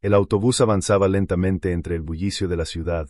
El autobús avanzaba lentamente entre el bullicio de la ciudad,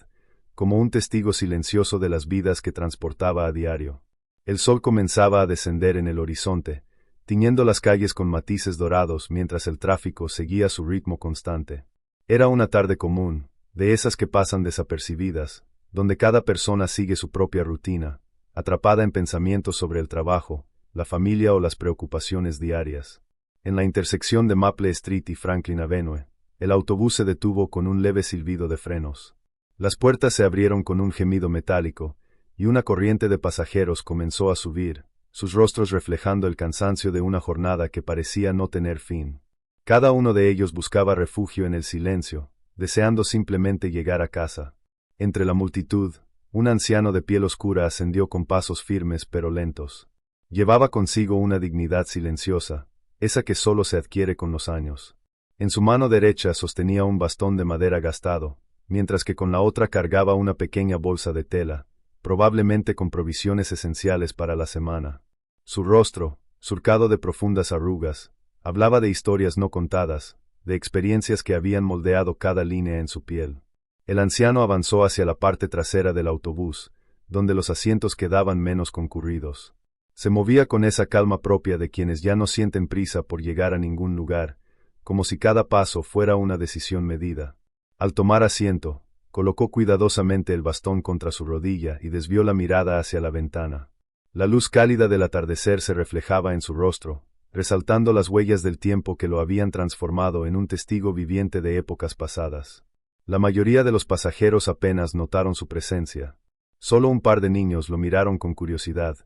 como un testigo silencioso de las vidas que transportaba a diario. El sol comenzaba a descender en el horizonte, tiñendo las calles con matices dorados mientras el tráfico seguía su ritmo constante. Era una tarde común, de esas que pasan desapercibidas, donde cada persona sigue su propia rutina, atrapada en pensamientos sobre el trabajo, la familia o las preocupaciones diarias. En la intersección de Maple Street y Franklin Avenue, el autobús se detuvo con un leve silbido de frenos. Las puertas se abrieron con un gemido metálico, y una corriente de pasajeros comenzó a subir, sus rostros reflejando el cansancio de una jornada que parecía no tener fin. Cada uno de ellos buscaba refugio en el silencio, deseando simplemente llegar a casa. Entre la multitud, un anciano de piel oscura ascendió con pasos firmes pero lentos. Llevaba consigo una dignidad silenciosa, esa que solo se adquiere con los años. En su mano derecha sostenía un bastón de madera gastado, mientras que con la otra cargaba una pequeña bolsa de tela, probablemente con provisiones esenciales para la semana. Su rostro, surcado de profundas arrugas, hablaba de historias no contadas, de experiencias que habían moldeado cada línea en su piel. El anciano avanzó hacia la parte trasera del autobús, donde los asientos quedaban menos concurridos. Se movía con esa calma propia de quienes ya no sienten prisa por llegar a ningún lugar, como si cada paso fuera una decisión medida. Al tomar asiento, colocó cuidadosamente el bastón contra su rodilla y desvió la mirada hacia la ventana. La luz cálida del atardecer se reflejaba en su rostro, resaltando las huellas del tiempo que lo habían transformado en un testigo viviente de épocas pasadas. La mayoría de los pasajeros apenas notaron su presencia. Solo un par de niños lo miraron con curiosidad,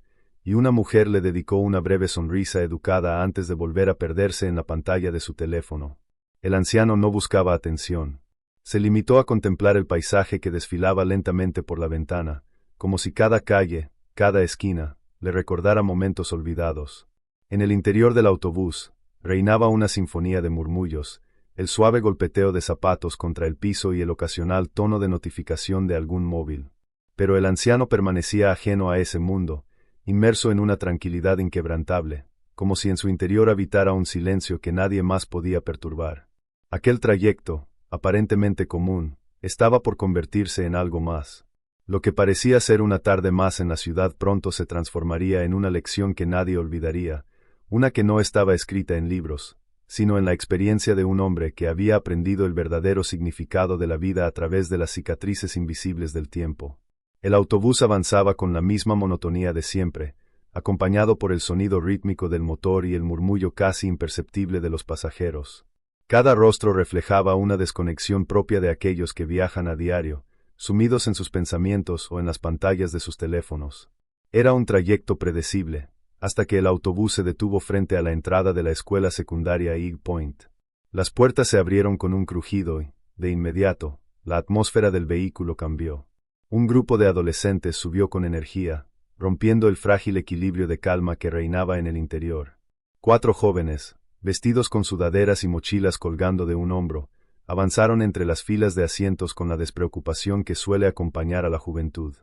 y una mujer le dedicó una breve sonrisa educada antes de volver a perderse en la pantalla de su teléfono. El anciano no buscaba atención. Se limitó a contemplar el paisaje que desfilaba lentamente por la ventana, como si cada calle, cada esquina, le recordara momentos olvidados. En el interior del autobús, reinaba una sinfonía de murmullos, el suave golpeteo de zapatos contra el piso y el ocasional tono de notificación de algún móvil. Pero el anciano permanecía ajeno a ese mundo, inmerso en una tranquilidad inquebrantable, como si en su interior habitara un silencio que nadie más podía perturbar. Aquel trayecto, aparentemente común, estaba por convertirse en algo más. Lo que parecía ser una tarde más en la ciudad pronto se transformaría en una lección que nadie olvidaría, una que no estaba escrita en libros, sino en la experiencia de un hombre que había aprendido el verdadero significado de la vida a través de las cicatrices invisibles del tiempo. El autobús avanzaba con la misma monotonía de siempre, acompañado por el sonido rítmico del motor y el murmullo casi imperceptible de los pasajeros. Cada rostro reflejaba una desconexión propia de aquellos que viajan a diario, sumidos en sus pensamientos o en las pantallas de sus teléfonos. Era un trayecto predecible, hasta que el autobús se detuvo frente a la entrada de la escuela secundaria Eagle Point. Las puertas se abrieron con un crujido y, de inmediato, la atmósfera del vehículo cambió. Un grupo de adolescentes subió con energía, rompiendo el frágil equilibrio de calma que reinaba en el interior. 4 jóvenes, vestidos con sudaderas y mochilas colgando de un hombro, avanzaron entre las filas de asientos con la despreocupación que suele acompañar a la juventud.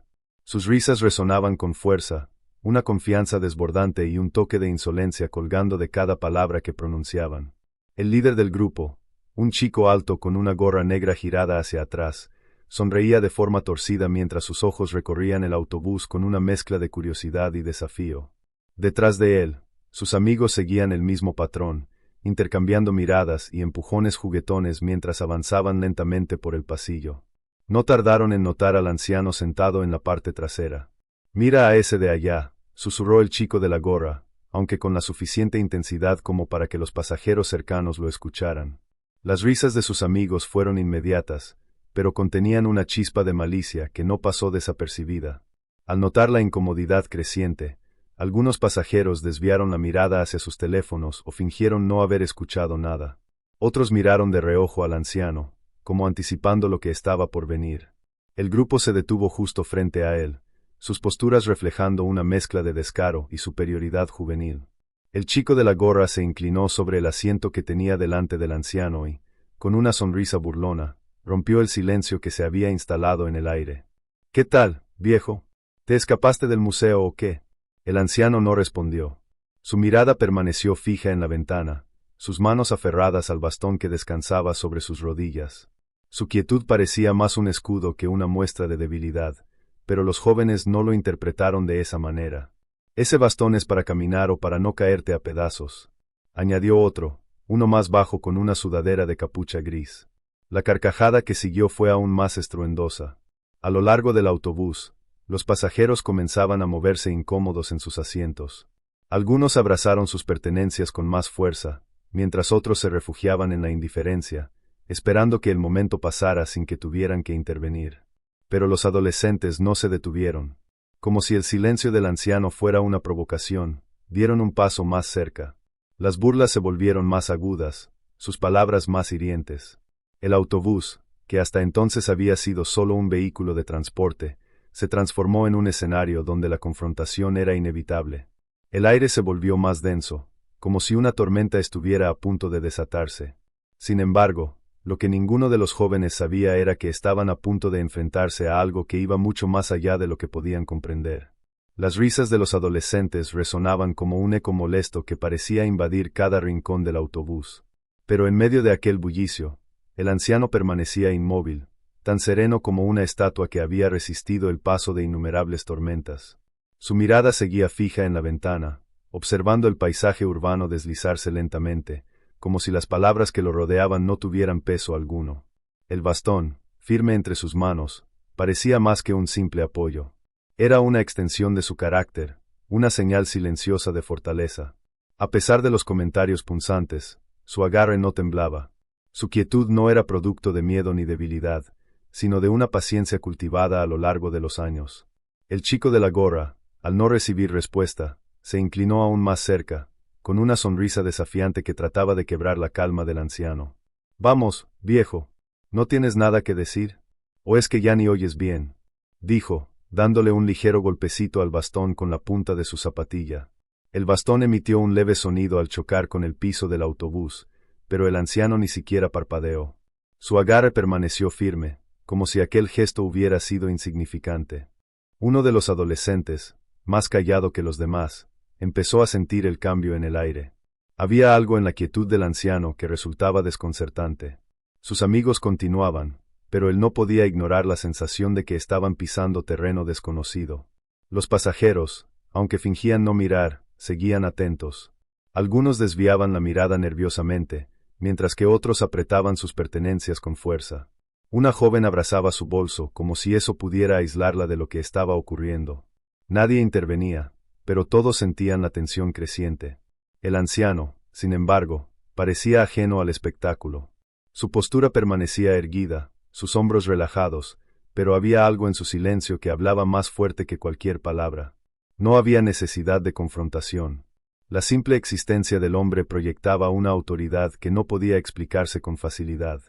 Sus risas resonaban con fuerza, una confianza desbordante y un toque de insolencia colgando de cada palabra que pronunciaban. El líder del grupo, un chico alto con una gorra negra girada hacia atrás, sonreía de forma torcida mientras sus ojos recorrían el autobús con una mezcla de curiosidad y desafío. Detrás de él, sus amigos seguían el mismo patrón, intercambiando miradas y empujones juguetones mientras avanzaban lentamente por el pasillo. No tardaron en notar al anciano sentado en la parte trasera. «Mira a ese de allá», susurró el chico de la gorra, aunque con la suficiente intensidad como para que los pasajeros cercanos lo escucharan. Las risas de sus amigos fueron inmediatas, pero contenían una chispa de malicia que no pasó desapercibida. Al notar la incomodidad creciente, algunos pasajeros desviaron la mirada hacia sus teléfonos o fingieron no haber escuchado nada. Otros miraron de reojo al anciano, como anticipando lo que estaba por venir. El grupo se detuvo justo frente a él, sus posturas reflejando una mezcla de descaro y superioridad juvenil. El chico de la gorra se inclinó sobre el asiento que tenía delante del anciano y, con una sonrisa burlona, rompió el silencio que se había instalado en el aire. «¿Qué tal, viejo? ¿Te escapaste del museo o qué?» El anciano no respondió. Su mirada permaneció fija en la ventana, sus manos aferradas al bastón que descansaba sobre sus rodillas. Su quietud parecía más un escudo que una muestra de debilidad, pero los jóvenes no lo interpretaron de esa manera. «Ese bastón es para caminar o para no caerte a pedazos», añadió otro, uno más bajo con una sudadera de capucha gris. La carcajada que siguió fue aún más estruendosa. A lo largo del autobús, los pasajeros comenzaban a moverse incómodos en sus asientos. Algunos abrazaron sus pertenencias con más fuerza, mientras otros se refugiaban en la indiferencia, esperando que el momento pasara sin que tuvieran que intervenir. Pero los adolescentes no se detuvieron. Como si el silencio del anciano fuera una provocación, dieron un paso más cerca. Las burlas se volvieron más agudas, sus palabras más hirientes. El autobús, que hasta entonces había sido solo un vehículo de transporte, se transformó en un escenario donde la confrontación era inevitable. El aire se volvió más denso, como si una tormenta estuviera a punto de desatarse. Sin embargo, lo que ninguno de los jóvenes sabía era que estaban a punto de enfrentarse a algo que iba mucho más allá de lo que podían comprender. Las risas de los adolescentes resonaban como un eco molesto que parecía invadir cada rincón del autobús. Pero en medio de aquel bullicio, el anciano permanecía inmóvil, tan sereno como una estatua que había resistido el paso de innumerables tormentas. Su mirada seguía fija en la ventana, observando el paisaje urbano deslizarse lentamente, como si las palabras que lo rodeaban no tuvieran peso alguno. El bastón, firme entre sus manos, parecía más que un simple apoyo. Era una extensión de su carácter, una señal silenciosa de fortaleza. A pesar de los comentarios punzantes, su agarre no temblaba. Su quietud no era producto de miedo ni debilidad, sino de una paciencia cultivada a lo largo de los años. El chico de la gorra, al no recibir respuesta, se inclinó aún más cerca, con una sonrisa desafiante que trataba de quebrar la calma del anciano. «Vamos, viejo, ¿no tienes nada que decir? ¿O es que ya ni oyes bien?», dijo, dándole un ligero golpecito al bastón con la punta de su zapatilla. El bastón emitió un leve sonido al chocar con el piso del autobús, pero el anciano ni siquiera parpadeó. Su agarre permaneció firme, como si aquel gesto hubiera sido insignificante. Uno de los adolescentes, más callado que los demás, empezó a sentir el cambio en el aire. Había algo en la quietud del anciano que resultaba desconcertante. Sus amigos continuaban, pero él no podía ignorar la sensación de que estaban pisando terreno desconocido. Los pasajeros, aunque fingían no mirar, seguían atentos. Algunos desviaban la mirada nerviosamente, mientras que otros apretaban sus pertenencias con fuerza. Una joven abrazaba su bolso como si eso pudiera aislarla de lo que estaba ocurriendo. Nadie intervenía, pero todos sentían la tensión creciente. El anciano, sin embargo, parecía ajeno al espectáculo. Su postura permanecía erguida, sus hombros relajados, pero había algo en su silencio que hablaba más fuerte que cualquier palabra. No había necesidad de confrontación. La simple existencia del hombre proyectaba una autoridad que no podía explicarse con facilidad.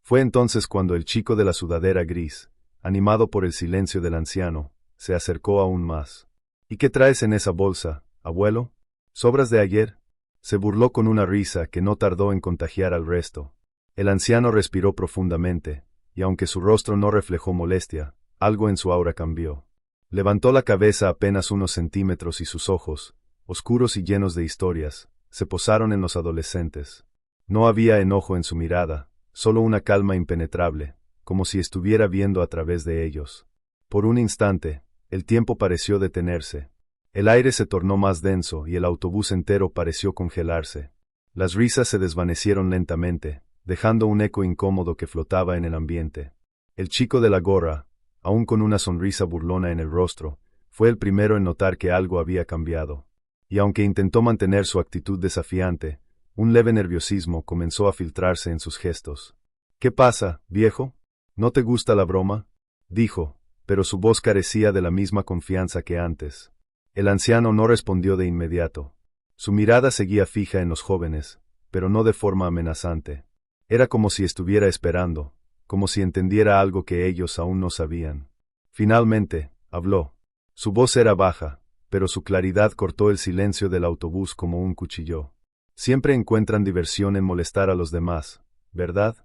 Fue entonces cuando el chico de la sudadera gris, animado por el silencio del anciano, se acercó aún más. «¿Y qué traes en esa bolsa, abuelo? ¿Sobras de ayer?», se burló con una risa que no tardó en contagiar al resto. El anciano respiró profundamente, y aunque su rostro no reflejó molestia, algo en su aura cambió. Levantó la cabeza apenas unos centímetros y sus ojos, oscuros y llenos de historias, se posaron en los adolescentes. No había enojo en su mirada, solo una calma impenetrable, como si estuviera viendo a través de ellos. Por un instante, el tiempo pareció detenerse. El aire se tornó más denso y el autobús entero pareció congelarse. Las risas se desvanecieron lentamente, dejando un eco incómodo que flotaba en el ambiente. El chico de la gorra, aún con una sonrisa burlona en el rostro, fue el primero en notar que algo había cambiado. Y aunque intentó mantener su actitud desafiante, un leve nerviosismo comenzó a filtrarse en sus gestos. «¿Qué pasa, viejo? ¿No te gusta la broma?», dijo, pero su voz carecía de la misma confianza que antes. El anciano no respondió de inmediato. Su mirada seguía fija en los jóvenes, pero no de forma amenazante. Era como si estuviera esperando, como si entendiera algo que ellos aún no sabían. Finalmente, habló. Su voz era baja, pero su claridad cortó el silencio del autobús como un cuchillo. «Siempre encuentran diversión en molestar a los demás, ¿verdad?».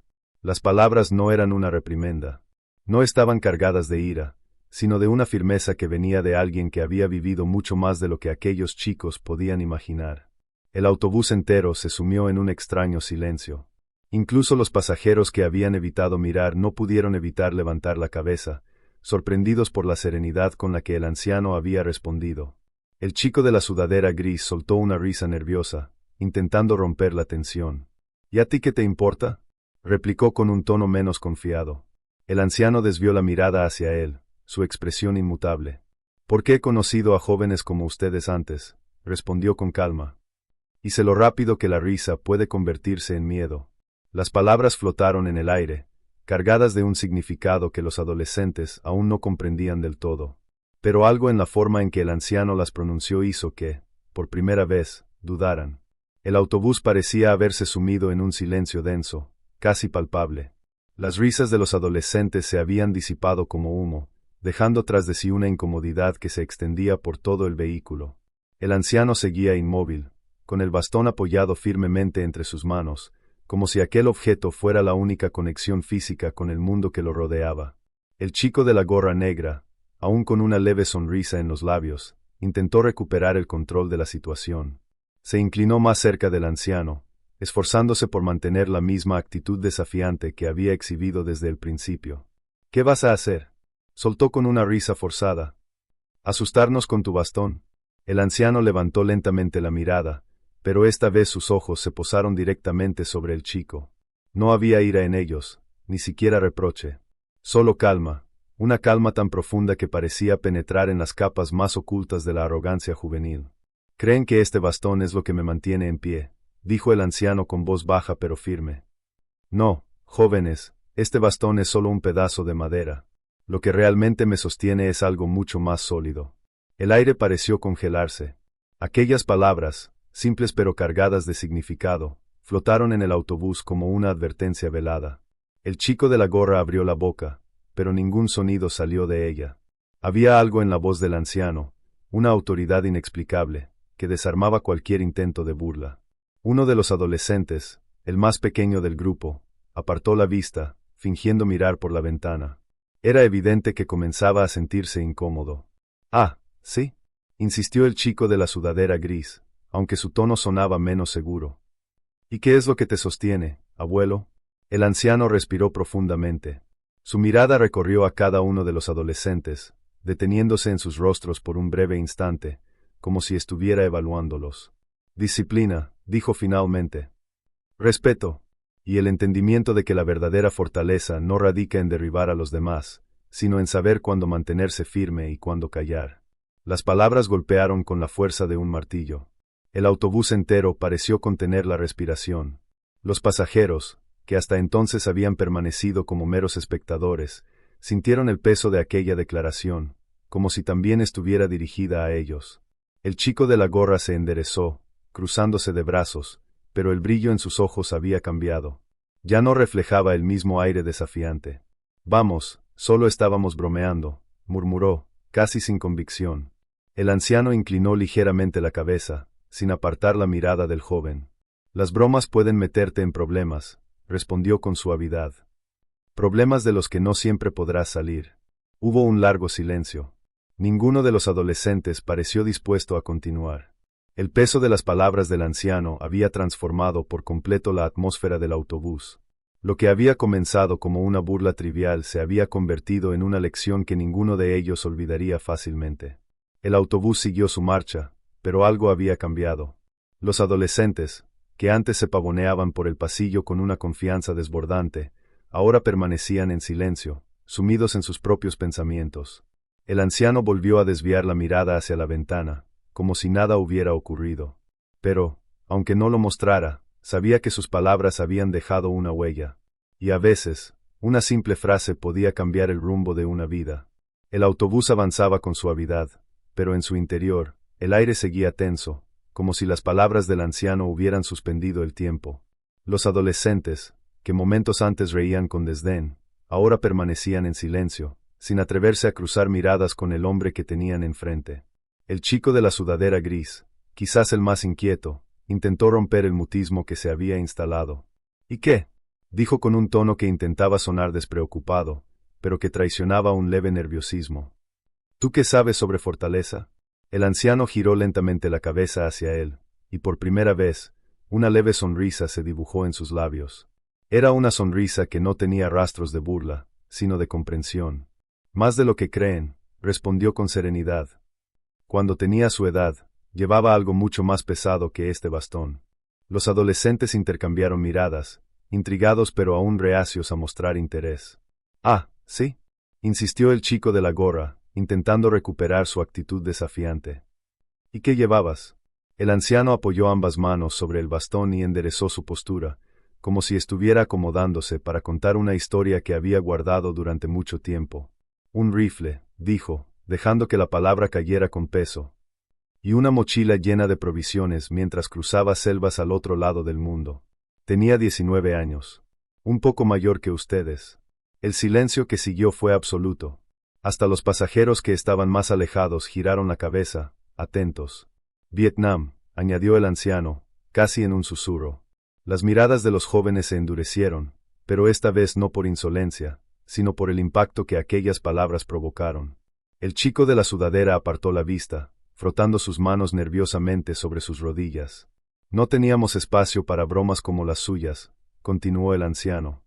Las palabras no eran una reprimenda. No estaban cargadas de ira, sino de una firmeza que venía de alguien que había vivido mucho más de lo que aquellos chicos podían imaginar. El autobús entero se sumió en un extraño silencio. Incluso los pasajeros que habían evitado mirar no pudieron evitar levantar la cabeza, sorprendidos por la serenidad con la que el anciano había respondido. El chico de la sudadera gris soltó una risa nerviosa, intentando romper la tensión. ¿Y a ti qué te importa?, replicó con un tono menos confiado. El anciano desvió la mirada hacia él, su expresión inmutable. «Porque he conocido a jóvenes como ustedes antes», respondió con calma. «Y sé lo rápido que la risa puede convertirse en miedo». Las palabras flotaron en el aire, cargadas de un significado que los adolescentes aún no comprendían del todo. Pero algo en la forma en que el anciano las pronunció hizo que, por primera vez, dudaran. El autobús parecía haberse sumido en un silencio denso, casi palpable. Las risas de los adolescentes se habían disipado como humo, dejando tras de sí una incomodidad que se extendía por todo el vehículo. El anciano seguía inmóvil, con el bastón apoyado firmemente entre sus manos, como si aquel objeto fuera la única conexión física con el mundo que lo rodeaba. El chico de la gorra negra, aún con una leve sonrisa en los labios, intentó recuperar el control de la situación. Se inclinó más cerca del anciano, esforzándose por mantener la misma actitud desafiante que había exhibido desde el principio. «¿Qué vas a hacer?», soltó con una risa forzada. «¿Asustarnos con tu bastón?». El anciano levantó lentamente la mirada, pero esta vez sus ojos se posaron directamente sobre el chico. No había ira en ellos, ni siquiera reproche. Solo calma. Una calma tan profunda que parecía penetrar en las capas más ocultas de la arrogancia juvenil. «Creen que este bastón es lo que me mantiene en pie», dijo el anciano con voz baja pero firme. «No, jóvenes, este bastón es solo un pedazo de madera. Lo que realmente me sostiene es algo mucho más sólido». El aire pareció congelarse. Aquellas palabras, simples pero cargadas de significado, flotaron en el autobús como una advertencia velada. El chico de la gorra abrió la boca, pero ningún sonido salió de ella. Había algo en la voz del anciano, una autoridad inexplicable, que desarmaba cualquier intento de burla. Uno de los adolescentes, el más pequeño del grupo, apartó la vista, fingiendo mirar por la ventana. Era evidente que comenzaba a sentirse incómodo. «Ah, sí», insistió el chico de la sudadera gris, aunque su tono sonaba menos seguro. «¿Y qué es lo que te sostiene, abuelo?». El anciano respiró profundamente. Su mirada recorrió a cada uno de los adolescentes, deteniéndose en sus rostros por un breve instante, como si estuviera evaluándolos. «Disciplina», dijo finalmente. «Respeto, y el entendimiento de que la verdadera fortaleza no radica en derribar a los demás, sino en saber cuándo mantenerse firme y cuándo callar». Las palabras golpearon con la fuerza de un martillo. El autobús entero pareció contener la respiración. Los pasajeros, que hasta entonces habían permanecido como meros espectadores, sintieron el peso de aquella declaración, como si también estuviera dirigida a ellos. El chico de la gorra se enderezó, cruzándose de brazos, pero el brillo en sus ojos había cambiado. Ya no reflejaba el mismo aire desafiante. «Vamos, solo estábamos bromeando», murmuró, casi sin convicción. El anciano inclinó ligeramente la cabeza, sin apartar la mirada del joven. «Las bromas pueden meterte en problemas», respondió con suavidad. «Problemas de los que no siempre podrás salir». Hubo un largo silencio. Ninguno de los adolescentes pareció dispuesto a continuar. El peso de las palabras del anciano había transformado por completo la atmósfera del autobús. Lo que había comenzado como una burla trivial se había convertido en una lección que ninguno de ellos olvidaría fácilmente. El autobús siguió su marcha, pero algo había cambiado. Los adolescentes, que antes se pavoneaban por el pasillo con una confianza desbordante, ahora permanecían en silencio, sumidos en sus propios pensamientos. El anciano volvió a desviar la mirada hacia la ventana, como si nada hubiera ocurrido. Pero, aunque no lo mostrara, sabía que sus palabras habían dejado una huella. Y a veces, una simple frase podía cambiar el rumbo de una vida. El autobús avanzaba con suavidad, pero en su interior, el aire seguía tenso, como si las palabras del anciano hubieran suspendido el tiempo. Los adolescentes, que momentos antes reían con desdén, ahora permanecían en silencio, sin atreverse a cruzar miradas con el hombre que tenían enfrente. El chico de la sudadera gris, quizás el más inquieto, intentó romper el mutismo que se había instalado. «¿Y qué?», dijo con un tono que intentaba sonar despreocupado, pero que traicionaba un leve nerviosismo. «¿Tú qué sabes sobre fortaleza?». El anciano giró lentamente la cabeza hacia él, y por primera vez, una leve sonrisa se dibujó en sus labios. Era una sonrisa que no tenía rastros de burla, sino de comprensión. Más de lo que creen, respondió con serenidad. Cuando tenía su edad, llevaba algo mucho más pesado que este bastón. Los adolescentes intercambiaron miradas, intrigados pero aún reacios a mostrar interés. Ah, sí, insistió el chico de la gorra, intentando recuperar su actitud desafiante. ¿Y qué llevabas? El anciano apoyó ambas manos sobre el bastón y enderezó su postura, como si estuviera acomodándose para contar una historia que había guardado durante mucho tiempo. Un rifle, dijo, dejando que la palabra cayera con peso. Y una mochila llena de provisiones mientras cruzaba selvas al otro lado del mundo. Tenía 19 años. Un poco mayor que ustedes. El silencio que siguió fue absoluto. Hasta los pasajeros que estaban más alejados giraron la cabeza, atentos. Vietnam, añadió el anciano, casi en un susurro. Las miradas de los jóvenes se endurecieron, pero esta vez no por insolencia, sino por el impacto que aquellas palabras provocaron. El chico de la sudadera apartó la vista, frotando sus manos nerviosamente sobre sus rodillas. No teníamos espacio para bromas como las suyas, continuó el anciano.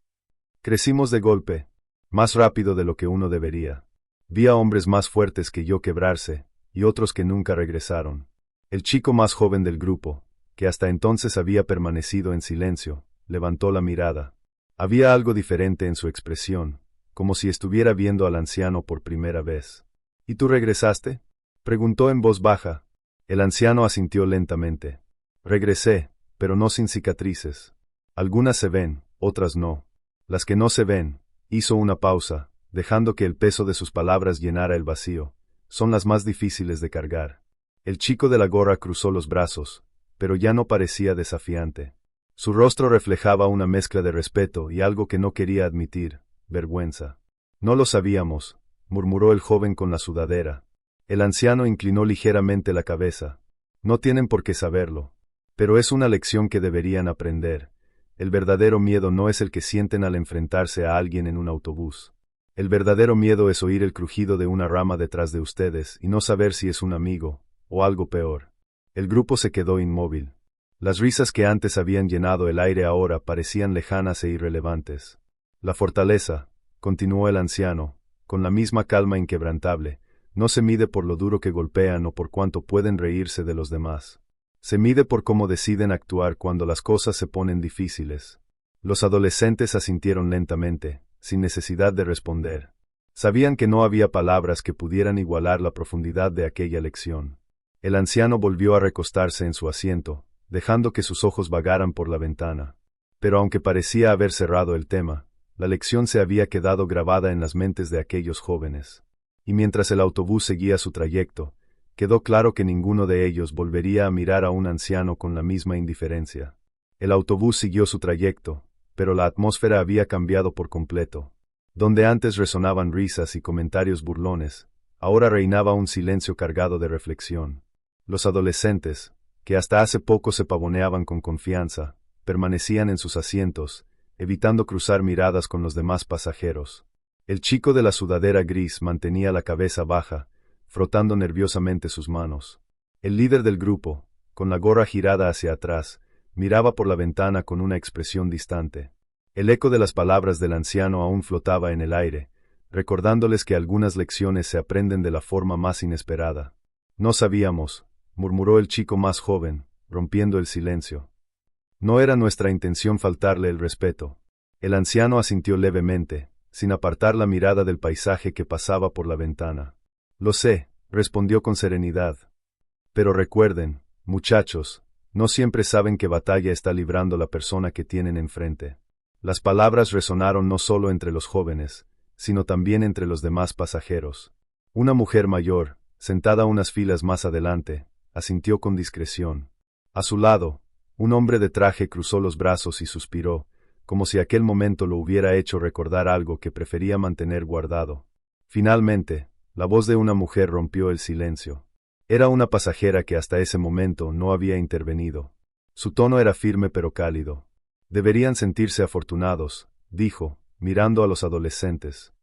Crecimos de golpe, más rápido de lo que uno debería. Vi a hombres más fuertes que yo quebrarse, y otros que nunca regresaron. El chico más joven del grupo, que hasta entonces había permanecido en silencio, levantó la mirada. Había algo diferente en su expresión, como si estuviera viendo al anciano por primera vez. ¿Y tú regresaste?, preguntó en voz baja. El anciano asintió lentamente. Regresé, pero no sin cicatrices. Algunas se ven, otras no. Las que no se ven, hizo una pausa, dejando que el peso de sus palabras llenara el vacío, son las más difíciles de cargar. El chico de la gorra cruzó los brazos, pero ya no parecía desafiante. Su rostro reflejaba una mezcla de respeto y algo que no quería admitir, vergüenza. No lo sabíamos, murmuró el joven con la sudadera. El anciano inclinó ligeramente la cabeza. No tienen por qué saberlo. Pero es una lección que deberían aprender. El verdadero miedo no es el que sienten al enfrentarse a alguien en un autobús. El verdadero miedo es oír el crujido de una rama detrás de ustedes y no saber si es un amigo, o algo peor. El grupo se quedó inmóvil. Las risas que antes habían llenado el aire ahora parecían lejanas e irrelevantes. La fortaleza, continuó el anciano, con la misma calma inquebrantable, no se mide por lo duro que golpean o por cuánto pueden reírse de los demás. Se mide por cómo deciden actuar cuando las cosas se ponen difíciles. Los adolescentes asintieron lentamente, sin necesidad de responder. Sabían que no había palabras que pudieran igualar la profundidad de aquella lección. El anciano volvió a recostarse en su asiento, dejando que sus ojos vagaran por la ventana. Pero aunque parecía haber cerrado el tema, la lección se había quedado grabada en las mentes de aquellos jóvenes. Y mientras el autobús seguía su trayecto, quedó claro que ninguno de ellos volvería a mirar a un anciano con la misma indiferencia. El autobús siguió su trayecto, pero la atmósfera había cambiado por completo. Donde antes resonaban risas y comentarios burlones, ahora reinaba un silencio cargado de reflexión. Los adolescentes, que hasta hace poco se pavoneaban con confianza, permanecían en sus asientos, evitando cruzar miradas con los demás pasajeros. El chico de la sudadera gris mantenía la cabeza baja, frotando nerviosamente sus manos. El líder del grupo, con la gorra girada hacia atrás, miraba por la ventana con una expresión distante. El eco de las palabras del anciano aún flotaba en el aire, recordándoles que algunas lecciones se aprenden de la forma más inesperada. No sabíamos, murmuró el chico más joven, rompiendo el silencio. No era nuestra intención faltarle el respeto. El anciano asintió levemente, sin apartar la mirada del paisaje que pasaba por la ventana. Lo sé, respondió con serenidad. Pero recuerden, muchachos, no siempre saben qué batalla está librando la persona que tienen enfrente. Las palabras resonaron no solo entre los jóvenes, sino también entre los demás pasajeros. Una mujer mayor, sentada unas filas más adelante, asintió con discreción. A su lado, un hombre de traje cruzó los brazos y suspiró, como si aquel momento lo hubiera hecho recordar algo que prefería mantener guardado. Finalmente, la voz de una mujer rompió el silencio. Era una pasajera que hasta ese momento no había intervenido. Su tono era firme pero cálido. Deberían sentirse afortunados, dijo, mirando a los adolescentes.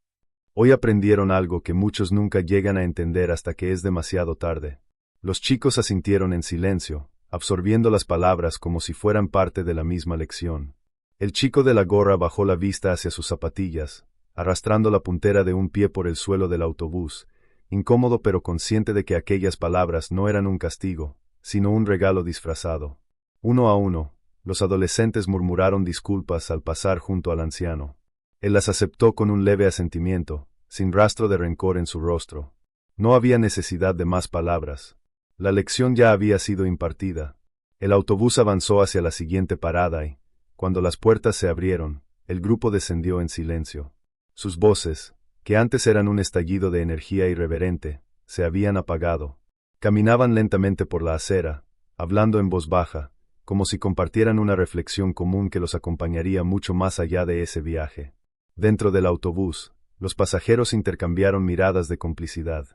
Hoy aprendieron algo que muchos nunca llegan a entender hasta que es demasiado tarde. Los chicos asintieron en silencio, absorbiendo las palabras como si fueran parte de la misma lección. El chico de la gorra bajó la vista hacia sus zapatillas, arrastrando la puntera de un pie por el suelo del autobús, incómodo pero consciente de que aquellas palabras no eran un castigo, sino un regalo disfrazado. Uno a uno, los adolescentes murmuraron disculpas al pasar junto al anciano. Él las aceptó con un leve asentimiento, sin rastro de rencor en su rostro. No había necesidad de más palabras. La lección ya había sido impartida. El autobús avanzó hacia la siguiente parada y, cuando las puertas se abrieron, el grupo descendió en silencio. Sus voces, que antes eran un estallido de energía irreverente, se habían apagado. Caminaban lentamente por la acera, hablando en voz baja, como si compartieran una reflexión común que los acompañaría mucho más allá de ese viaje. Dentro del autobús, los pasajeros intercambiaron miradas de complicidad.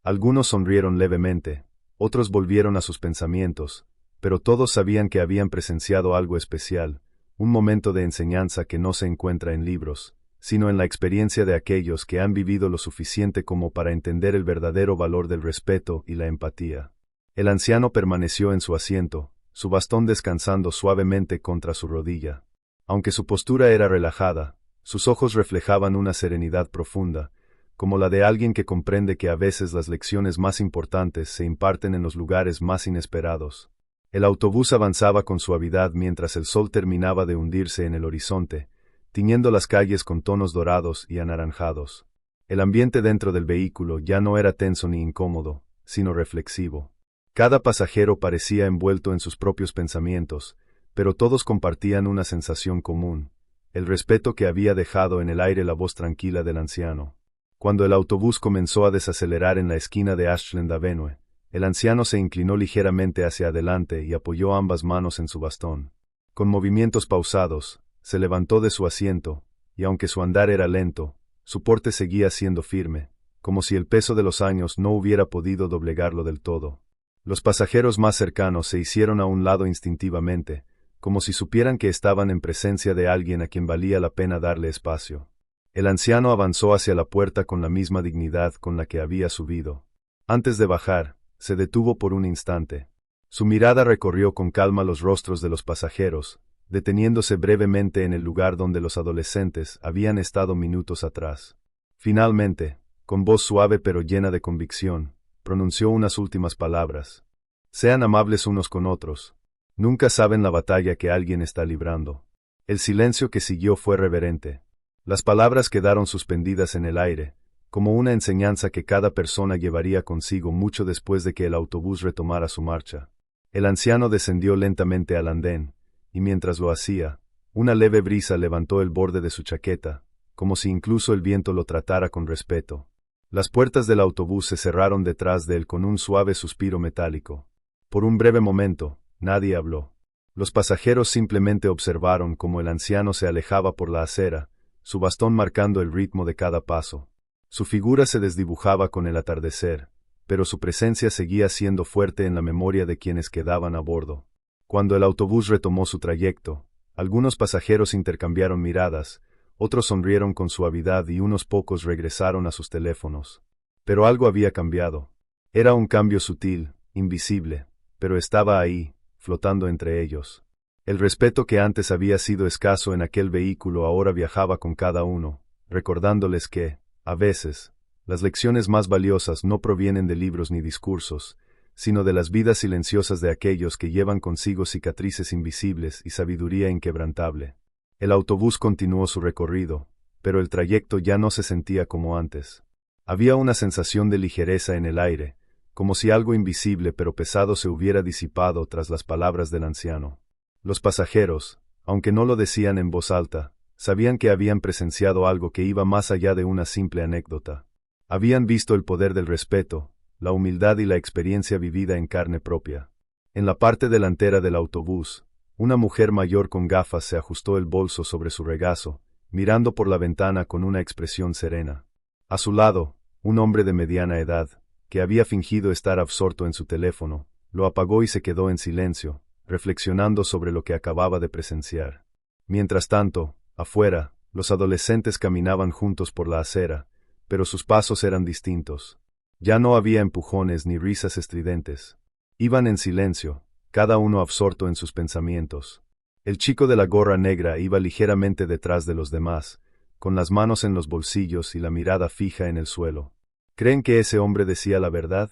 Algunos sonrieron levemente, otros volvieron a sus pensamientos, pero todos sabían que habían presenciado algo especial, un momento de enseñanza que no se encuentra en libros, sino en la experiencia de aquellos que han vivido lo suficiente como para entender el verdadero valor del respeto y la empatía. El anciano permaneció en su asiento, su bastón descansando suavemente contra su rodilla. Aunque su postura era relajada, sus ojos reflejaban una serenidad profunda, como la de alguien que comprende que a veces las lecciones más importantes se imparten en los lugares más inesperados. El autobús avanzaba con suavidad mientras el sol terminaba de hundirse en el horizonte, tiñendo las calles con tonos dorados y anaranjados. El ambiente dentro del vehículo ya no era tenso ni incómodo, sino reflexivo. Cada pasajero parecía envuelto en sus propios pensamientos, pero todos compartían una sensación común, el respeto que había dejado en el aire la voz tranquila del anciano. Cuando el autobús comenzó a desacelerar en la esquina de Ashland Avenue, el anciano se inclinó ligeramente hacia adelante y apoyó ambas manos en su bastón. Con movimientos pausados, se levantó de su asiento, y aunque su andar era lento, su porte seguía siendo firme, como si el peso de los años no hubiera podido doblegarlo del todo. Los pasajeros más cercanos se hicieron a un lado instintivamente, como si supieran que estaban en presencia de alguien a quien valía la pena darle espacio. El anciano avanzó hacia la puerta con la misma dignidad con la que había subido. Antes de bajar, se detuvo por un instante. Su mirada recorrió con calma los rostros de los pasajeros, deteniéndose brevemente en el lugar donde los adolescentes habían estado minutos atrás. Finalmente, con voz suave pero llena de convicción, pronunció unas últimas palabras. Sean amables unos con otros. Nunca saben la batalla que alguien está librando. El silencio que siguió fue reverente. Las palabras quedaron suspendidas en el aire, como una enseñanza que cada persona llevaría consigo mucho después de que el autobús retomara su marcha. El anciano descendió lentamente al andén, y mientras lo hacía, una leve brisa levantó el borde de su chaqueta, como si incluso el viento lo tratara con respeto. Las puertas del autobús se cerraron detrás de él con un suave suspiro metálico. Por un breve momento, nadie habló. Los pasajeros simplemente observaron cómo el anciano se alejaba por la acera, su bastón marcando el ritmo de cada paso. Su figura se desdibujaba con el atardecer, pero su presencia seguía siendo fuerte en la memoria de quienes quedaban a bordo. Cuando el autobús retomó su trayecto, algunos pasajeros intercambiaron miradas, otros sonrieron con suavidad y unos pocos regresaron a sus teléfonos. Pero algo había cambiado. Era un cambio sutil, invisible, pero estaba ahí, flotando entre ellos. El respeto que antes había sido escaso en aquel vehículo ahora viajaba con cada uno, recordándoles que, a veces, las lecciones más valiosas no provienen de libros ni discursos, sino de las vidas silenciosas de aquellos que llevan consigo cicatrices invisibles y sabiduría inquebrantable. El autobús continuó su recorrido, pero el trayecto ya no se sentía como antes. Había una sensación de ligereza en el aire, como si algo invisible pero pesado se hubiera disipado tras las palabras del anciano. Los pasajeros, aunque no lo decían en voz alta, sabían que habían presenciado algo que iba más allá de una simple anécdota. Habían visto el poder del respeto, la humildad y la experiencia vivida en carne propia. En la parte delantera del autobús, una mujer mayor con gafas se ajustó el bolso sobre su regazo, mirando por la ventana con una expresión serena. A su lado, un hombre de mediana edad, que había fingido estar absorto en su teléfono, lo apagó y se quedó en silencio, reflexionando sobre lo que acababa de presenciar. Mientras tanto, afuera, los adolescentes caminaban juntos por la acera, pero sus pasos eran distintos. Ya no había empujones ni risas estridentes. Iban en silencio, cada uno absorto en sus pensamientos. El chico de la gorra negra iba ligeramente detrás de los demás, con las manos en los bolsillos y la mirada fija en el suelo. ¿Creen que ese hombre decía la verdad?,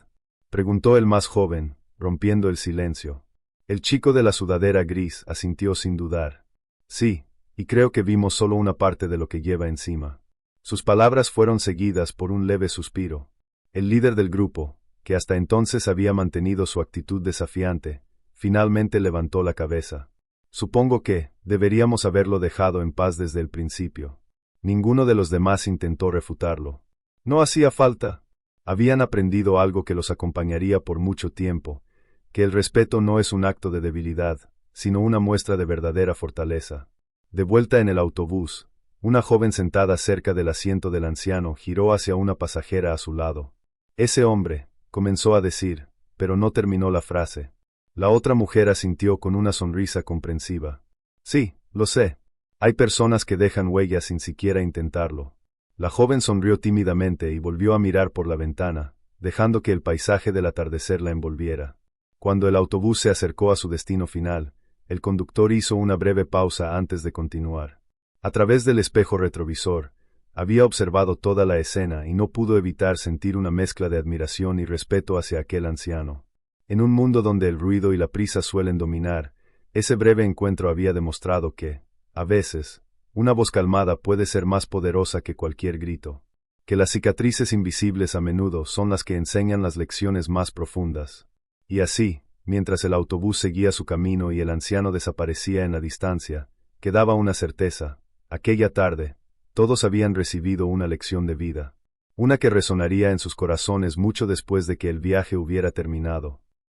preguntó el más joven, rompiendo el silencio. El chico de la sudadera gris asintió sin dudar. Sí, y creo que vimos solo una parte de lo que lleva encima. Sus palabras fueron seguidas por un leve suspiro. El líder del grupo, que hasta entonces había mantenido su actitud desafiante, finalmente levantó la cabeza. Supongo que deberíamos haberlo dejado en paz desde el principio. Ninguno de los demás intentó refutarlo. No hacía falta. Habían aprendido algo que los acompañaría por mucho tiempo, que el respeto no es un acto de debilidad, sino una muestra de verdadera fortaleza. De vuelta en el autobús, una joven sentada cerca del asiento del anciano giró hacia una pasajera a su lado. Ese hombre, comenzó a decir, pero no terminó la frase. La otra mujer asintió con una sonrisa comprensiva. Sí, lo sé. Hay personas que dejan huellas sin siquiera intentarlo. La joven sonrió tímidamente y volvió a mirar por la ventana, dejando que el paisaje del atardecer la envolviera. Cuando el autobús se acercó a su destino final, el conductor hizo una breve pausa antes de continuar. A través del espejo retrovisor, había observado toda la escena y no pudo evitar sentir una mezcla de admiración y respeto hacia aquel anciano. En un mundo donde el ruido y la prisa suelen dominar, ese breve encuentro había demostrado que, a veces, una voz calmada puede ser más poderosa que cualquier grito. Que las cicatrices invisibles a menudo son las que enseñan las lecciones más profundas. Y así, mientras el autobús seguía su camino y el anciano desaparecía en la distancia, quedaba una certeza: aquella tarde, todos habían recibido una lección de vida. Una que resonaría en sus corazones mucho después de que el viaje hubiera terminado.